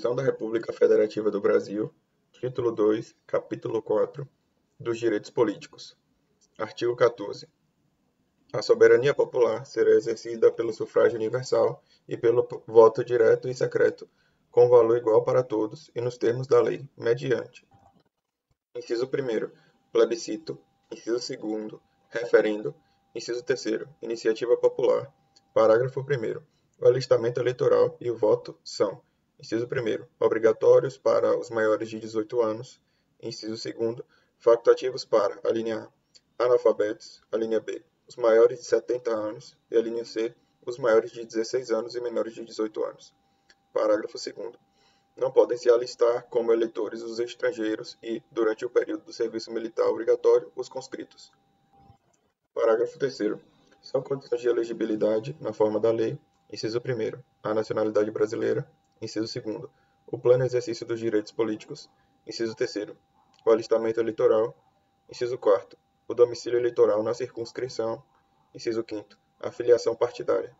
Constituição da República Federativa do Brasil, Título 2, Capítulo 4, dos Direitos Políticos. Artigo 14. A soberania popular será exercida pelo sufrágio universal e pelo voto direto e secreto, com valor igual para todos e nos termos da lei, mediante: Inciso 1º, plebiscito. Inciso 2º, referendo. Inciso 3º, iniciativa popular. Parágrafo 1º. O alistamento eleitoral e o voto são: Inciso 1º, obrigatórios para os maiores de 18 anos. Inciso 2º, facultativos para: a linha A, analfabetos; a linha B, os maiores de 70 anos; e a linha C, os maiores de 16 anos e menores de 18 anos. Parágrafo 2º. Não podem se alistar como eleitores os estrangeiros e, durante o período do serviço militar obrigatório, os conscritos. Parágrafo 3º. São condições de elegibilidade, na forma da lei: Inciso 1º, a nacionalidade brasileira. Inciso 2º, o pleno exercício dos direitos políticos. Inciso 3º, o alistamento eleitoral. Inciso 4º, o domicílio eleitoral na circunscrição. Inciso 5º, a filiação partidária.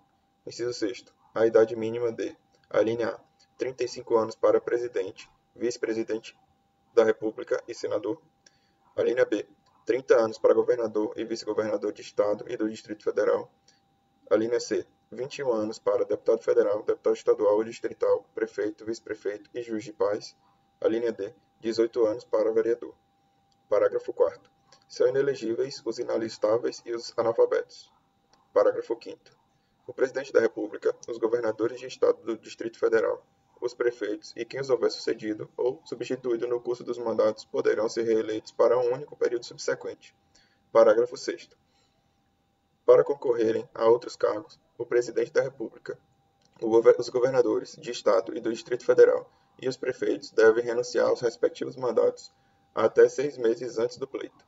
Inciso 6º, a idade mínima de: a linha A, 35 anos para presidente, vice-presidente da República e senador; a linha B, 30 anos para governador e vice-governador de Estado e do Distrito Federal; a linha C, 21 anos para deputado federal, deputado estadual ou distrital, prefeito, vice-prefeito e juiz de paz; a linha D, 18 anos para vereador. Parágrafo 4º. São inelegíveis os inalistáveis e os analfabetos. Parágrafo 5º. O presidente da República, os governadores de Estado do Distrito Federal, os prefeitos e quem os houver sucedido ou substituído no curso dos mandatos poderão ser reeleitos para um único período subsequente. Parágrafo 6º. Para concorrerem a outros cargos, o presidente da República, os governadores de Estado e do Distrito Federal e os prefeitos devem renunciar aos respectivos mandatos até 6 meses antes do pleito.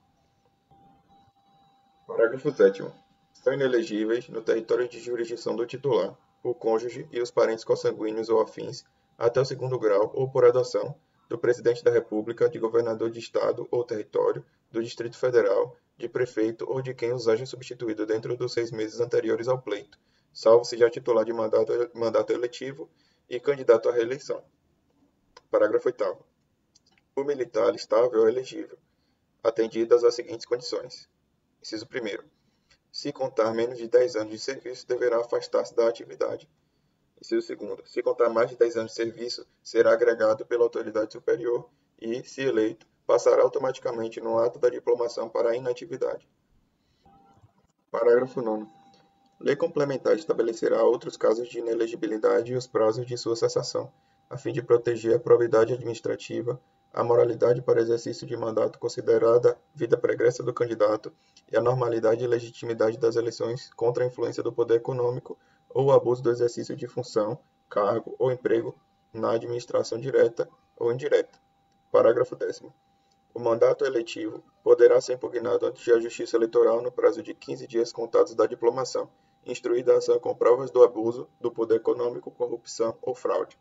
Parágrafo 7º. São inelegíveis, no território de jurisdição do titular, o cônjuge e os parentes consanguíneos ou afins, até o 2º grau ou por adoção, do presidente da República, de governador de Estado ou território, do Distrito Federal, de prefeito ou de quem os haja substituído dentro dos 6 meses anteriores ao pleito, salvo se já titular de mandato eletivo e candidato à reeleição. Parágrafo 8º. O militar alistável é elegível, atendidas as seguintes condições. Inciso 1º. Se contar menos de 10 anos de serviço, deverá afastar-se da atividade. Inciso 2º. Se contar mais de 10 anos de serviço, será agregado pela autoridade superior e, se eleito, passará automaticamente no ato da diplomação para a inatividade. Parágrafo 9º. Lei complementar estabelecerá outros casos de inelegibilidade e os prazos de sua cessação, a fim de proteger a probidade administrativa, a moralidade para exercício de mandato considerada vida pregressa do candidato e a normalidade e legitimidade das eleições contra a influência do poder econômico ou o abuso do exercício de função, cargo ou emprego na administração direta ou indireta. Parágrafo 10º. O mandato eletivo poderá ser impugnado ante a Justiça Eleitoral no prazo de 15 dias contados da diplomação, instruída a ação com provas do abuso do poder econômico, corrupção ou fraude.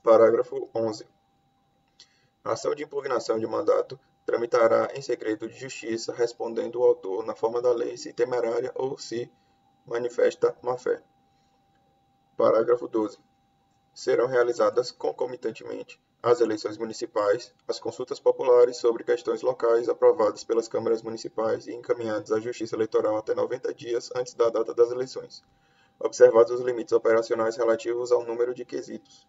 Parágrafo 11º. A ação de impugnação de mandato tramitará em segredo de justiça, respondendo o autor, na forma da lei, se temerária ou se manifesta má-fé. Parágrafo 12º. Serão realizadas concomitantemente as eleições municipais, as consultas populares sobre questões locais aprovadas pelas câmaras municipais e encaminhadas à Justiça Eleitoral até 90 dias antes da data das eleições, observados os limites operacionais relativos ao número de quesitos.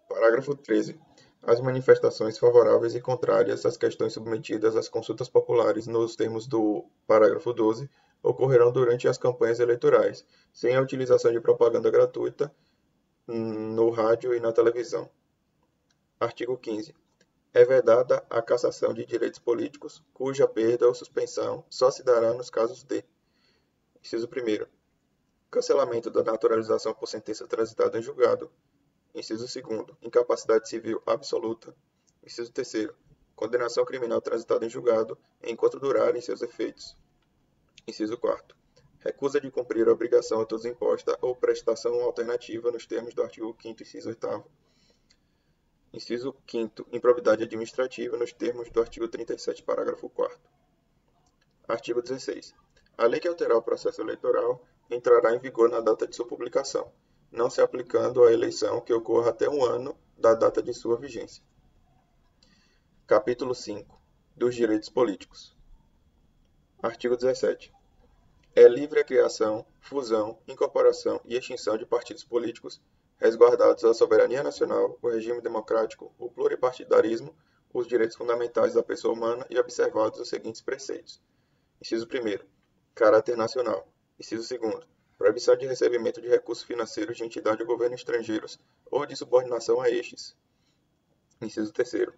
Parágrafo 13º. As manifestações favoráveis e contrárias às questões submetidas às consultas populares nos termos do parágrafo 12 ocorrerão durante as campanhas eleitorais, sem a utilização de propaganda gratuita no rádio e na televisão. Artigo 15º. É vedada a cassação de direitos políticos, cuja perda ou suspensão só se dará nos casos de: Inciso 1º. Cancelamento da naturalização por sentença transitada em julgado. Inciso 2º. Incapacidade civil absoluta. Inciso 3º. Condenação criminal transitada em julgado, enquanto durarem seus efeitos. Inciso 4º. Recusa de cumprir a obrigação a todos imposta ou prestação alternativa nos termos do artigo 5º, inciso 8º. Inciso 5º. Improbidade administrativa nos termos do artigo 37, parágrafo 4º. Artigo 16. A lei que alterar o processo eleitoral entrará em vigor na data de sua publicação, não se aplicando à eleição que ocorra até um ano da data de sua vigência. Capítulo 5. Dos direitos políticos. Artigo 17. É livre a criação, fusão, incorporação e extinção de partidos políticos, resguardados a soberania nacional, o regime democrático, o pluripartidarismo, os direitos fundamentais da pessoa humana e observados os seguintes preceitos. Inciso 1º. Caráter nacional. Inciso 2º. Proibição de recebimento de recursos financeiros de entidade ou governo estrangeiros ou de subordinação a estes. Inciso 3º.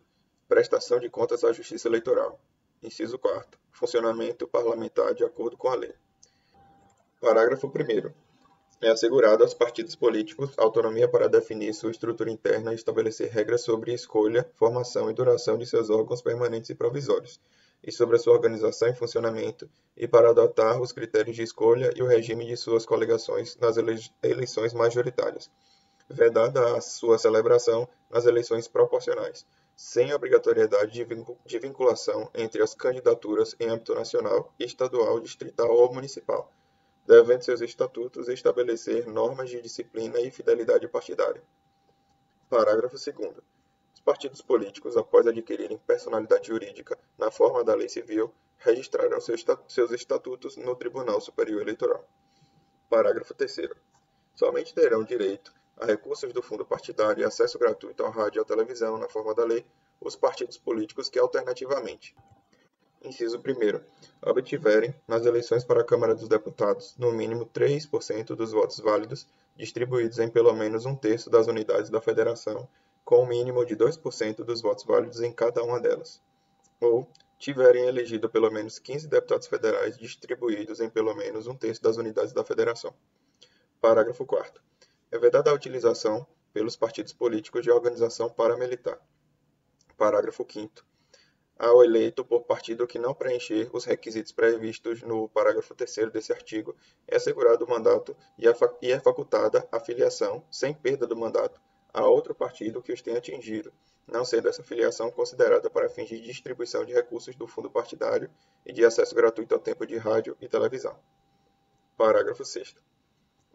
Prestação de contas à Justiça Eleitoral. Inciso 4º. Funcionamento parlamentar de acordo com a lei. Parágrafo 1º. É assegurado aos partidos políticos autonomia para definir sua estrutura interna e estabelecer regras sobre escolha, formação e duração de seus órgãos permanentes e provisórios, e sobre a sua organização e funcionamento, e para adotar os critérios de escolha e o regime de suas coligações nas eleições majoritárias, vedada a sua celebração nas eleições proporcionais, sem obrigatoriedade de vinculação entre as candidaturas em âmbito nacional, estadual, distrital ou municipal, devendo seus estatutos estabelecer normas de disciplina e fidelidade partidária. Parágrafo 2º. Os partidos políticos, após adquirirem personalidade jurídica na forma da lei civil, registrarão seus estatutos no Tribunal Superior Eleitoral. Parágrafo 3º. Somente terão direito a recursos do fundo partidário e acesso gratuito ao rádio e à televisão, na forma da lei, os partidos políticos que, alternativamente, inciso 1º, obtiverem, nas eleições para a Câmara dos Deputados, no mínimo 3% dos votos válidos, distribuídos em pelo menos um terço das unidades da Federação, com o mínimo de 2% dos votos válidos em cada uma delas. Ou tiverem elegido pelo menos 15 deputados federais distribuídos em pelo menos um terço das unidades da Federação. Parágrafo 4º. É vedada a utilização, pelos partidos políticos, de organização paramilitar. Parágrafo 5º. Ao eleito por partido que não preencher os requisitos previstos no parágrafo 3º desse artigo, é assegurado o mandato e é facultada a filiação, sem perda do mandato, a outro partido que os tenha atingido, não sendo essa filiação considerada para fins de distribuição de recursos do fundo partidário e de acesso gratuito ao tempo de rádio e televisão. Parágrafo 6º.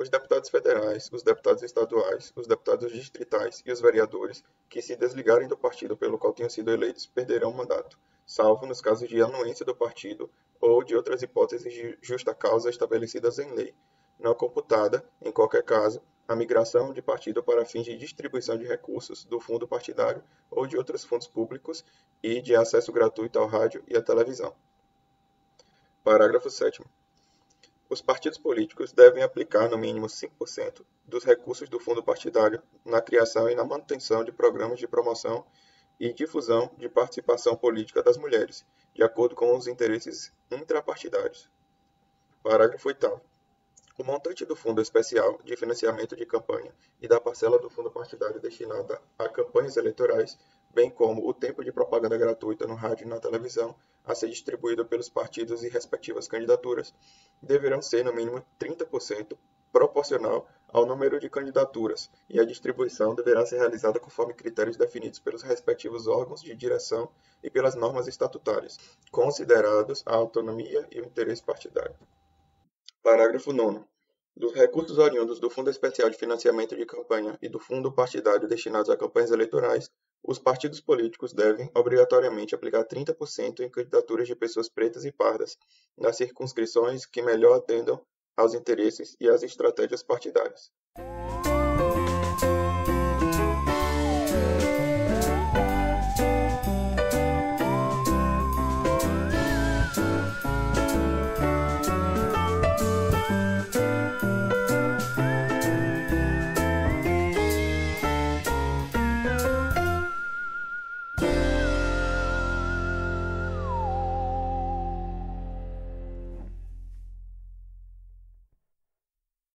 Os deputados federais, os deputados estaduais, os deputados distritais e os vereadores que se desligarem do partido pelo qual tenham sido eleitos perderão o mandato, salvo nos casos de anuência do partido ou de outras hipóteses de justa causa estabelecidas em lei, não computada, em qualquer caso, a migração de partido para fins de distribuição de recursos do fundo partidário ou de outros fundos públicos e de acesso gratuito ao rádio e à televisão. Parágrafo 7º. Os partidos políticos devem aplicar no mínimo 5% dos recursos do fundo partidário na criação e na manutenção de programas de promoção e difusão de participação política das mulheres, de acordo com os interesses intrapartidários. Parágrafo 8º. O montante do Fundo Especial de Financiamento de Campanha e da parcela do fundo partidário destinada a campanhas eleitorais, bem como o tempo de propaganda gratuita no rádio e na televisão, a ser distribuído pelos partidos e respectivas candidaturas, deverão ser no mínimo 30% proporcional ao número de candidaturas, e a distribuição deverá ser realizada conforme critérios definidos pelos respectivos órgãos de direção e pelas normas estatutárias, considerados a autonomia e o interesse partidário. Parágrafo 9º. Dos recursos oriundos do Fundo Especial de Financiamento de Campanha e do Fundo Partidário destinados a campanhas eleitorais, os partidos políticos devem, obrigatoriamente, aplicar 30% em candidaturas de pessoas pretas e pardas, nas circunscrições que melhor atendam aos interesses e às estratégias partidárias.